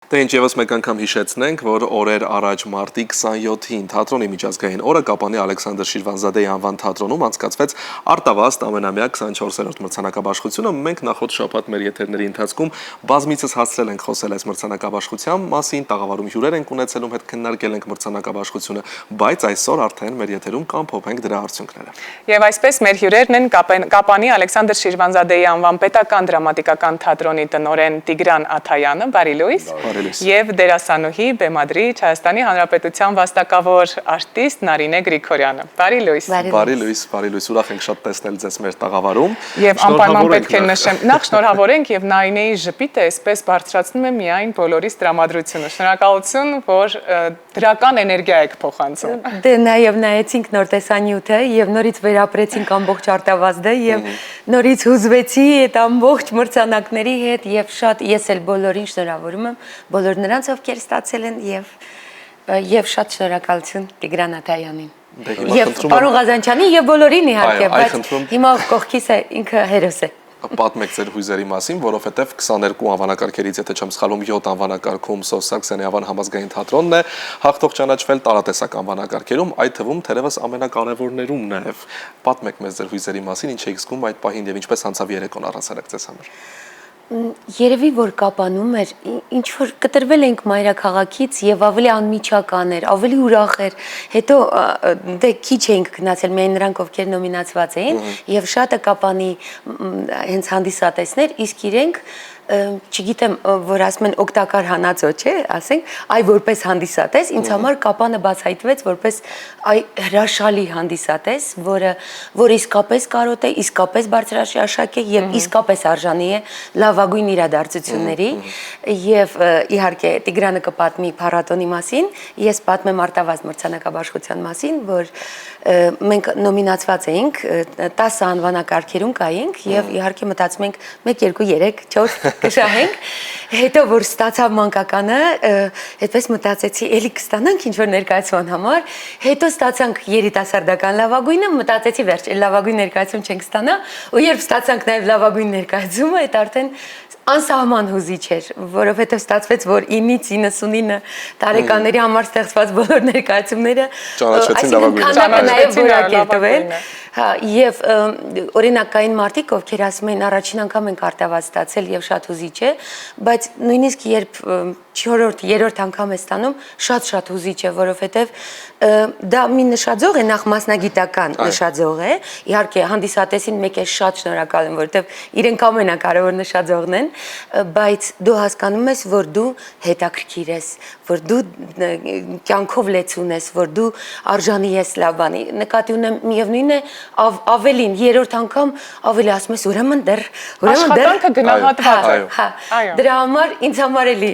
Դե ինչ եւս մեկ անգամ հիշեցնենք, որ օրեր առաջ մարտի 27-ին թատրոնի միջազգային օրը Կապանի Ալեքսանդր Շիրվանզադեի անվան թատրոնում անցկացվեց արտավազդ ամենամյա 24-րդ մրցանակաբաշխությունը։ Մենք նախորդ շաբաթ մեր եթերների ընթացքում բազմիցս հասցրել ենք խոսել այս մրցանակաբաշխության մասին, տաղավարում հյուրեր ենք ունեցել, ում հետ քննարկել ենք մրցանակաբաշխությունը, բայց այսօր արդեն մեր եթերում կամփոփենք դրա արդյունքները։ Եվ այսպես մեր հյուրերն են Կապանի Ալեքսանդր Շիրվանզադեի անվան պետական դրամատիկական թատրոնի տնօրեն Տիգրան Աթայանը, բարի լույս, եւ դերասանուհի, բեմադրիչ, Հայաստանի Հանրապետության վաստակավոր արտիստ Նարինե Գրիգորյանը։ Բարի լույս։ Բարի լույս, ուրախ ենք շատ տեսնել ձեզ մեր տաղավարում։ Եվ անպայման պետք է նշեմ, նախ շնորհավորենք եւ Նարինեի ժպիտը այսպես բարձրացնում է միայն բոլորիս տրամադրությունը։ Շնորհակալություն, որ դրական էներգիա եք փոխանցում։ Դե նաեւ նայեցինք նոր տեսանյութը եւ նորից վերապրեցինք ամբողջ արտավազդը եւ նորից հուզվեցի այդ ամբողջ մրցանակների հետ եւ շատ ես էլ բոլորին շնորհավորում եմ, բոլոր նրանց ովքեր ստացել են եւ շատ շնորհակալություն Տիգրան Աթայանին։ Եվ պարոն Ղազանչյանին եւ բոլորին իհարկե, բայց հիմա կողքիս է ինքը հերոս է։ Պատմեք ձեր հույզերի մասին, որովհետև 22 անվանակարգերից, եթե չեմ սխալվում, 7 անվանակարգում Սոս Սարգսյանի անվան համազգային թատրոնն է հաղթող ճանաչվել տարատեսակ անվանակարգերում, այդ թվում թերևս ամենակարևորներում նաև։ Պատմեք մեզ ձեր հույզերի մասին, ինչ եք զգում այդ պահին եւ ինչպես անցավ երեկոն առհասարակ ձեզ համար։ Երևի որ Կապանում էր, ինչ որ կտրվել ենք մայրաքաղաքից եւ ավելի անմիջական էր, ավելի ուրախ էր։ Հետո դե քիչ էինք գնացել միայն նրանք ովքեր նոմինացված էին եւ շատը Կապանի հենց հանդիսատեսներ, իսկ իրենք չգիտեմ, որ ասում են օգտակար հանածո, չէ, ասենք, այ որպես հանդիսատես, ինձ համար Կապանը բացահայտվեց որպես այ հրաշալի հանդիսատես, որ իսկապես կարոտ է, իսկապես բարձրաշարժ է եւ իսկապես արժանի է լավագույն իրադարձությունների եւ իհարկե Տիգրանը կպատմի փառատոնի մասին, ես պատմեմ արտավազդ մրցանակաբաշխության մասին, որ մենք նոմինացված էինք 10 անվանակարգերում կայինք եւ իհարկե մտածում ենք 1 2 3 4 կշահենք, հետո որ ստացավ մանկականը, այդպես մտածեցի, էլի կստանանք ինչ-որ ներկայացման համար, հետո ստացանք երիտասարդական լավագույնը, մտածեցի վերջ, լավագույն ներկայացում չենք ստանա, ու երբ ստացանք նաև լավագույն ներկայացումը, այդ արդեն անսահման հուզիչ էր, որովհետև ստացվեց, որ 9-ից 99 տարեկանների համար ստեղծված բոլոր ներկայացումները այսինքն Եվ օրինակ կային մարդիկ, ովքեր ասում էին առաջին անգամ ենք արտավազդ ստացել եւ շատ հուզիչ է, բայց նույնիսկ երբ 4-րդ, 3-րդ անգամ է ստանում, շատ հուզիչ է, որովհետեւ դա մի նշաձող է, նախ մասնագիտական նշաձող է, իհարկե հանդիսատեսին մեկ է շատ շնորհակալ եմ, որովհետեւ իրենք ամենակարևոր նշաձողն են, բայց դու հասկանում ես, որ դու հետաքրքիր ես, որ դու կյանքով լեցուն ես, որ դու արժանի ես լավ բանի, նկատի ունեմ միևնույն է ավելին, 3-րդ անգամ ավելի ասում ես, ուրեմն դեռ աշխատանքը գնահատված է։ Դրա համար ինձ համար էլի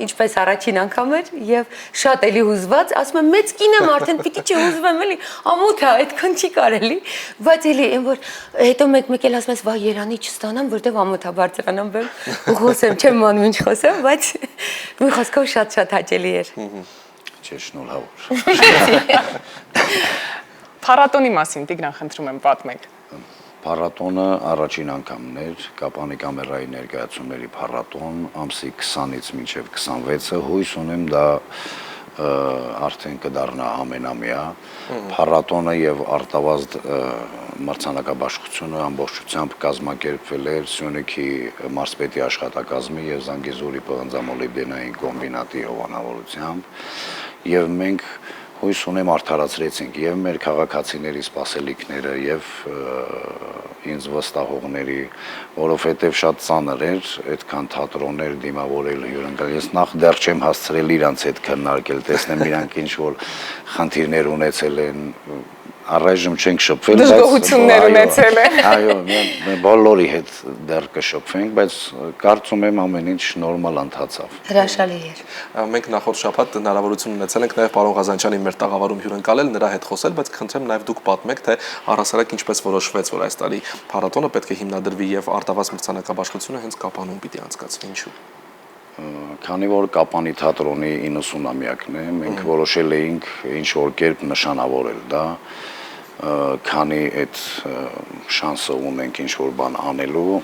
ինչպես առաջին անգամ էր եւ շատ էլի հուզված, ասում եմ մեծ կին եմ արդեն, պիտի չհուզվեմ էլի, ամոթ է, այդքան չի կարելի, բայց էլի այն որ հետո մեկ էլ ասում ես, վայ Երանի չստանամ, որտեվ ամոթ է բարձրանամ բեմ ու խոսեմ, չեմ մանում ինչ խոսեմ, բայց մի խոսքով շատ հաճելի էր։ Չէ, շնորհավոր։ Փառատոնի մասին Տիգրան խնդրում եմ պատմեք։ Փառատոնը առաջին անգամն էր, Կապանի կամերայի ներկայացումների փառատոն, ամսի 20-ից մինչև 26-ը, հույս ունեմ դա արդեն կդառնա ամենամյա փառատոնը եւ արտավազդ մրցանակաբաշխությունը ամբողջությամբ կազմակերպվել էր Սյունիքի մարզպետի աշխատակազմի եւ Զանգեզուրի պղնձամոլիբդենային կոմբինատի հովանավորությամբ եւ մենք հույս ունեմ արդարացրեցինք եւ մեր քաղաքացիների սպասելիքները եւ ինձ վստահողների, որովհետեւ շատ ծանր էր այդքան թատրոններ դիմավորել հյուրընկալ։ Ես նախ դեռ չեմ հասցրել իրանց հետ քննարկել, տեսնեմ իրանք ինչ որ խնդիրներ ունեցել են, առայժմ չենք շփվել, բայց դժգոհություններ ունեցել են։ Այո, բոլորի հետ դեռ կշփվենք, բայց կարծում եմ ամեն ինչ նորմալ ընթացավ։ Հրաշալի էր։ Մենք նախորդ շաբաթ հնարավորություն ունեցել ենք նաև պարոն Ղազանչյանին մեր տաղավարում հյուրընկալել, նրա հետ խոսել, բայց կխնդրեմ նաև դուք պատմեք, թե առհասարակ ինչպես որոշվեց, որ այս տարի փառատոնը պետք է հիմնադրվի եւ արտավազդ մրցանակաբաշխությունը հենց Կապանում պիտի անցկացվի, ինչու։ Քանի որ Կապանի թատրոնի 90-ամյակն է, մենք որոշել էինք ինչ որ կերպ նշանավորել դա, քանի այդ շանսը ունենք ինչ որ բան անելու,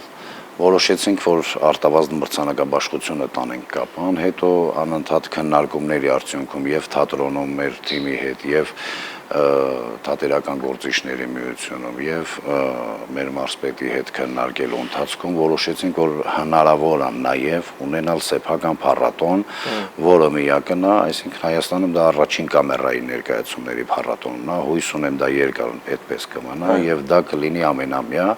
Որոշեցինք, որ արտավազդ մրցանակաբաշխությունը տանենք կապան, հետո անընդհատ քննարկումների արդյունքում եւ թատրոնում մեր թիմի հետ եւ թատերական գործիչների միությունում եւ մեր մարզպետի հետ քննարկելու ընթացքում որոշեցինք, որ հնարավոր է նաեւ ունենալ սեփական փառատոն, որը միակն է, այսինքն Հայաստանում դա առաջին կամերայի ներկայացումների փառատոնն է, հույս ունեմ դա երկար այդպես կմնա եւ դա կլինի ամենամյա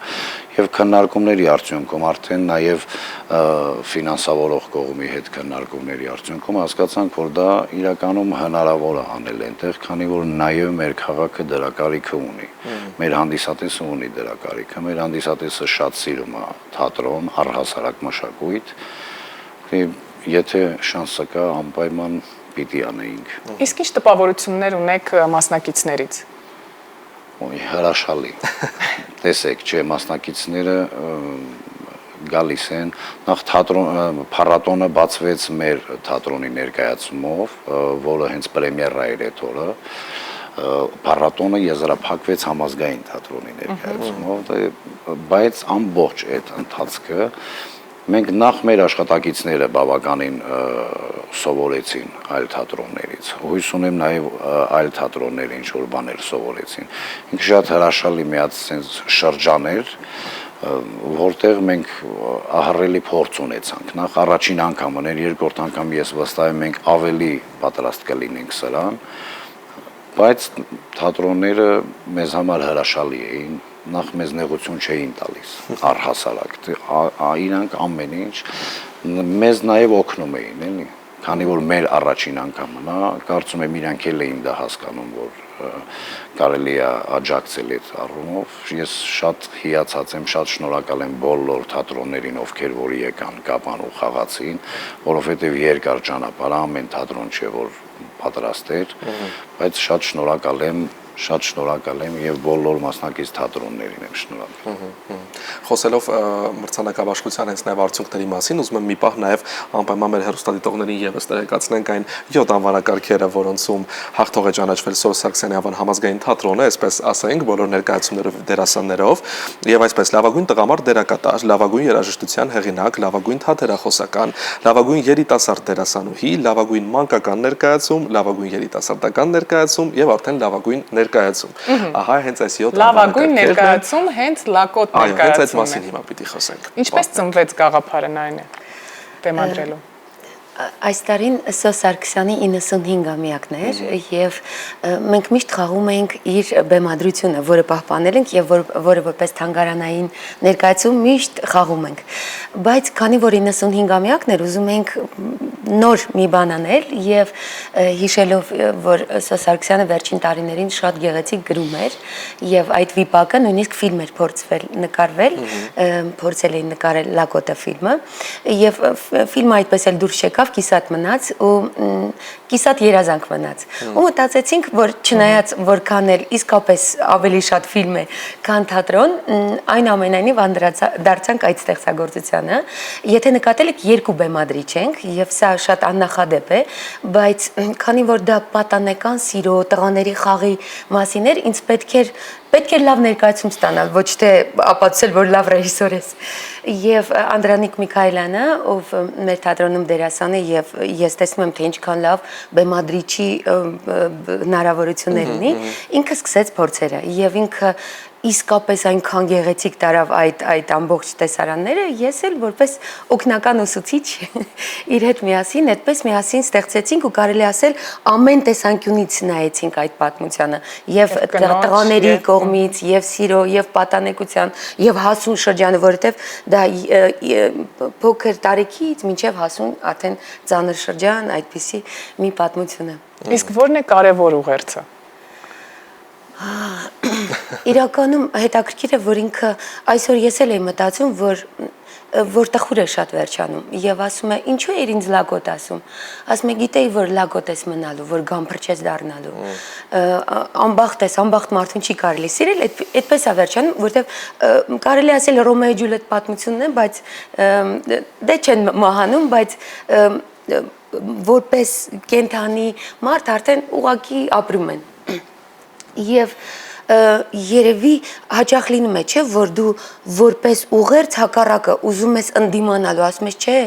եւ քննարկումների արդյունքում արդեն նաեւ ֆինանսավորող կողմի հետ քննարկումների արդյունքում հասկացանք, որ դա իրականում հնարավոր է անել այնտեղ, քանի որ նաեւ մեր քաղաքը դրա կարիքը ունի։ Մեր հանդիսատեսը ունի դրա կարիքը, մեր հանդիսատեսը շատ սիրում է թատրոն, առհասարակ մշակույթ։ Եթե շանսը կա, անպայման պիտի անեինք։ Իսկ ինչ տպավորություններ ունեք մասնակիցներից։ Ոյ հրաշալի։ Տեսեք, չէ, մասնակիցները գալիս են, նախ փառատոնը բացվեց մեր թատրոնի ներկայացումով, որը հենց պրեմիերա էր այդ օրը։ Փառատոնը եզրափակվեց համազգային թատրոնի ներկայացումով, բայց ամբողջ այդ ընթացքը մենք նախ մեր աշխատակիցները բավականին սովորեցին այլ թատրոններից։ Հույս ունեմ նաև այլ թատրոնները ինչ որ բաներ սովորեցին։ Ինքը շատ հրաշալի մի հատ շրջան էր, որտեղ մենք ահռելի փորձ ունեցանք։ Նախ առաջին անգամն էր, երկրորդ անգամ ես վստահ եմ մենք ավելի պատրաստ կլինենք սրան, բայց թատրոնները մեզ համար հրաշալի էին, նախ մեզ նեղություն չէին տալիս, առհասարակ, իրանք ամեն ինչ մեզ նաև օգնում էին, էլի, քանի որ մեր առաջին անգամն է, կարծում եմ իրանք էլ էին դա հասկանում, որ կարելի է աջակցել այդ առումով։ Ես շատ հիացած եմ, շատ շնորհակալ եմ բոլոր թատրոններին, ովքեր որ եկան, կապան ու խաղացին, որովհետև երկար ճանապարհ է, ամեն թատրոն չէ որ պատրաստ էր, բայց շատ շնորհակալ եմ եւ բոլոր մասնակից թատրոններին եմ շնորհակալ։ Խոսելով մրցանակաբաշխության հենց նաեւ արդյունքների մասին, ուզում եմ մի պահ նաեւ անպայման մեր հեռուստադիտողներին եւս տեղեկացնենք այն 7 անվանակարգերը, որոնցում հաղթող է ճանաչվել Սուրբ Սարգսյանի անվան համազգային թատրոնը, այսպես ասենք, բոլոր ներկայացումներով դերասաններով, եւ այսպես լավագույն տղամարդ դերակատար, լավագույն երաժշտության հեղինակ, լավագույն թատերախոսական, լավագույն երիտասարդ դերասանուհի, լավագույն մանկական ներկայացում, լավագույն երիտասարդական ներկայացում եւ արդեն լավագույն ներկայացում։ Ահա հենց այս 7 լավագույն ներկայացում հենց լակոտ ներկայացում։ Այո, հենց այդ ներկայացումն մասին է։ հիմա պիտի խոսենք։ Ինչպես ծնվեց գաղափարը նայնը բեմադրելու։ Այս տարին Սո Սարգսյանի 95-ամյակն էր եւ մենք միշտ խաղում էինք իր բեմադրությունը, որը պահպանել ենք եւ որը որպես թանգարանային ներկայացում միշտ խաղում ենք։ Բայց քանի որ 95-ամյակն էր, ուզում ենք նոր մի բան անել եւ հիշելով, որ Սո Սարգսյանը վերջին տարիներին շատ գեղեցիկ գրում էր եւ այդ վիպակը նույնիսկ ֆիլմ էր նկարվել, փորձել էին նկարել Լակոտը ֆիլմը եւ ֆիլմը այդպես էլ դուրս եկավ, կիսատ մնաց ու կիսատ երազանք մնաց։ Ու մտածեցինք, որ չնայած որքան էլ իսկապես ավելի շատ ֆիլմ է, քան թատրոն, այնուամենայնիվ անդրադարձանք այդ ստեղծագործությանը։ Եթե նկատել եք, երկու բեմադրիչ ենք եւ սա շատ աննախադեպ է, բայց քանի որ դա պատանեկան սիրո, տղաների խաղի մասին էր, ինձ պետք էր լավ ներկայացում ստանալ, ոչ թե ապացուցել, որ լավ ռեժիսոր ես։ Եվ Անդրանիկ Միքայելյանը, ով մեր թատրոնում դերասան է եւ ես տեսնում եմ, թե ինչքան լավ բեմադրիչի հնարավորություններ ունի, ինքը սկսեց փորձերը եւ ինքը իսկապես այնքան գեղեցիկ տարավ այդ ամբողջ տեսարանները, ես էլ որպես օգնական ուսուցիչ իր հետ միասին, այդպես միասին ստեղծեցինք ու կարելի ասել ամեն տեսանկյունից նայեցինք այդ պատմությանը, եւ տղաների կողմից, եւ սիրո, եւ պատանեկության, եւ հասուն շրջանը, որովհետեւ դա փոքր տարիքից մինչեւ հասուն արդեն ծանր շրջան, այդպիսի մի պատմություն է։ Իսկ ո՞րն է կարևոր ուղերձը։ Իրականում հետաքրքիր է, որ ինքը այսօր ես էլ եմ մտածում, որ տխուր է շատ վերջանում եւ ասում է ինչու էր ինձ լակոտ ասում։ Ասում է գիտեի, որ լակոտ ես մնալու, որ գամփր չես դառնալու։ Անբախտ մարդուն չի կարելի սիրել, այդպես է վերջանում, որովհետեւ կարելի ասել Ռոմեո ու Ջուլիետ պատմությունն է, բայց դե չեն մահանում, բայց որպես կենթանի մարդ արդեն ուղակի ապրում են։ Եվ երևի հաճախ լինում է, չէ, որ դու որպես ուղերձ հակառակը ուզում ես ընդդիմանալու, ասում ես, չէ,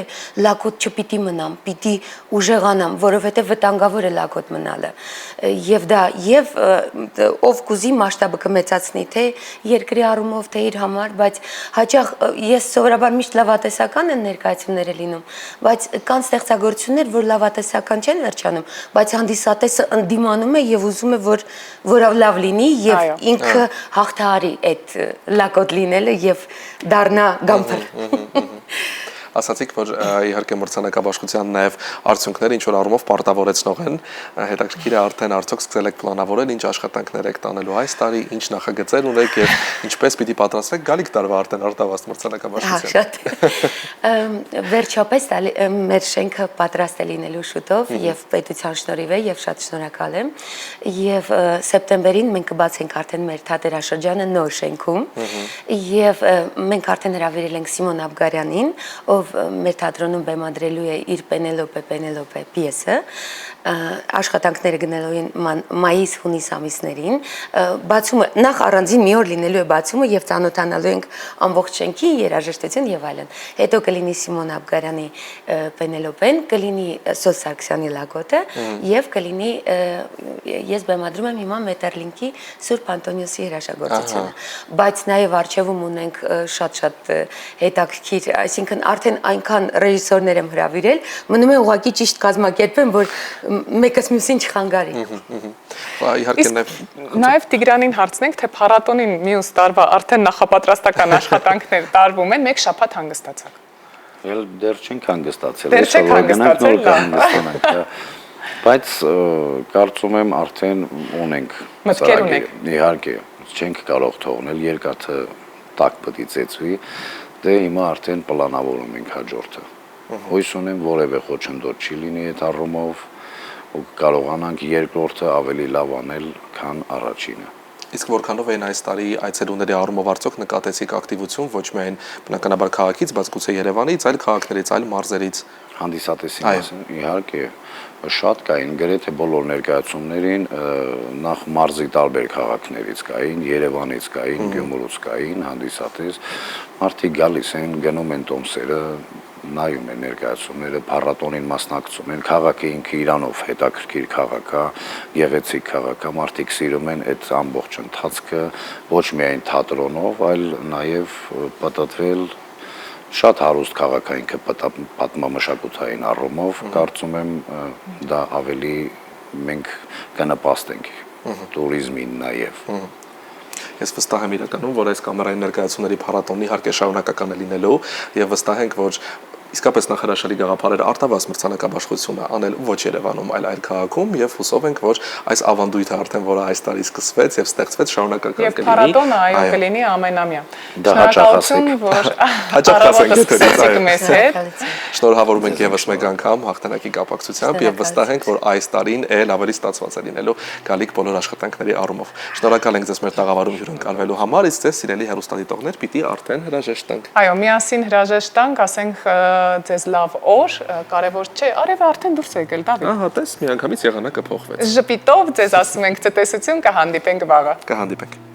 լակոտ չպիտի մնամ, պիտի ուժեղանամ, որովհետև վտանգավոր է լակոտ մնալը։ Եվ դա եւ ով կուզի մասշտաբը կմեծացնի, թե երկրի առումով, թե իր համար, բայց հաճախ ես սովորաբար միշտ լավատեսական են ներկայացումները լինում, բայց կան ստեղծագործություններ, որ լավատեսական չեն վերջանում, բայց հանդիսատեսը ընդդիմանում է եւ ուզում է, որ լավ լինի եւ ինքը հաղթահարի այդ լակոտ լինելը եւ դառնա գամփր։ Ասացիք, որ իհարկե մրցանակաբաշխության նաև արդյունքները ինչ որ առումով պարտավորեցնող են, հետաքրքիր է արդեն արդյոք սկսել եք պլանավորել ինչ աշխատանքներ եք տանելու այս տարի, ինչ նախագծեր ունեք եւ ինչպես պիտի պատրաստվեք գալիք տարվա արդեն արտավազդ մրցանակաբաշխության։ Շատ։ Վերջապես մեր շենքը պատրաստ է լինելու շուտով եւ պետության շնորհիվ է եւ շատ շնորհակալ եմ։ Եվ սեպտեմբերին մենք կբացենք արդեն մեր թատերաշրջանը նոր շենքում եւ մենք արդեն հրավիրել ենք Սիմոն Աբգարյանին, ով մեր թատրոնում բեմադրելու է իր Պենելոպե պիեսը, աշխատանքները գնալու են մայիս-հունիս ամիսներին, բացումը նախ առանձին մի օր լինելու է բացումը եւ ծանոթանալու ենք ամբողջ շենքի երաժշտություն եւ այլն։ Հետո կլինի Սիմոն Աբգարյանի Պենելոպեն, կլինի Սոս Սարգսյանի Լակոտը եւ կլինի ես բեմադրում եմ հիմա Մետրլինքի Սուրբ Անտոնիոսի հրաշագործությունը, բայց նաեւ արխիվում ունենք շատ հետաքրքիր, այսինքն արդեն այնքան ռեժիսորներ եմ հրավիրել, մնում է ուղղակի ճիշտ կազմակերպեմ, որ մեկս մյուսին չխանգարի։ Իհարկե նաև Տիգրանին հարցնենք, թե փառատոնին մյուս տարվա արդեն նախապատրաստական աշխատանքներ տարվում են, մեկ շաբաթ հանգստացաք։ Էլ դեռ չենք հանգստացել, այսօր գնանք նոր կհանգստանանք, բայց կարծում եմ արդեն ունենք մտքեր ունեք։ Իհարկե, չենք կարող թողնել, երկաթը տակ պետք է ծեծվի, դե հիմա արդեն պլանավորում ենք հաջորդը։ Հույս ունեմ որևէ խոչընդոտ չի լինի այդ առումով ու կարողանանք երկրորդը ավելի լավ անել, քան առաջինը։ Իսկ որքանով էին այս տարի այցելուների առումով արդյոք նկատեցիք ակտիվություն ոչ միայն բնականաբար քաղաքից, բայց գուցե Երևանից, այլ քաղաքներից, այլ մարզերից։ Հանդիսատեսի մասին իհարկե շատ կային, գրեթե բոլոր ներկայացումներին նախ մարզի տարբեր քաղաքներից կային, Երևանից կային, Գյումրուց կային, հանդիսատես, մարդիկ գալիս են, գնում են տոմսերը, նայում են ներկայացումները, փառատոնին մասնակցում են, քաղաքը ինքը իրանով հետաքրքիր քաղաք է, գեղեցիկ քաղաք է, մարդիկ սիրում են այդ ամբողջ ընթացքը ոչ միայն թատրոնով, այլ նաև պատտվել շատ հարուստ քաղաք է ինքը պատմամշակութային առումով, կարծում եմ դա ավելի մենք կնպաստենք տուրիզմին նաև։ Ես վստահ եմ իրականում, որ այս կամերային ներկայացումների փառատոնն իհարկե շարունակական է լինելու եւ վստահ ենք, որ իսկապես նախարարաշարի գաղափարերը արտավազդ մրցանակաբաշխությունը անել ոչ Երևանում, այլ այլ քաղաքում եւ հուսով ենք, որ այս ավանդույթը արդեն, որը այս տարի սկսվեց եւ ստեղծվեց, շարունակական կլինի։ Եվ փառատոնը այո կլինի ամենամյա։ Դա հաճախացեք։ Շնորհավորում ենք եւս մեկ անգամ հաղթանակի կապակցությամբ եւ վստահ ենք, որ այս տարին էլ ավելի ստացված է լինելու գալիք բոլոր աշխատանքների առումով։ Շնորհակալ ենք ձեզ մեր տաղավարում հյուրընկալվելու համար, իսկ ձեզ սիրելի հեռուստադիտողներ պիտի արդեն հրաժեշտ տանք։ Այո, միասին հրաժեշտ տանք, ասենք ձեզ լավ օր, կարևոր չէ, արևը արդեն դուրս է եկել, Դավիթ։ Ահա, տես, միանգամից եղանակը փոխվեց։ Ժպիտով ձեզ ասում ենք ցտեսություն, կհանդիպենք վաղը։ Կհանդիպենք։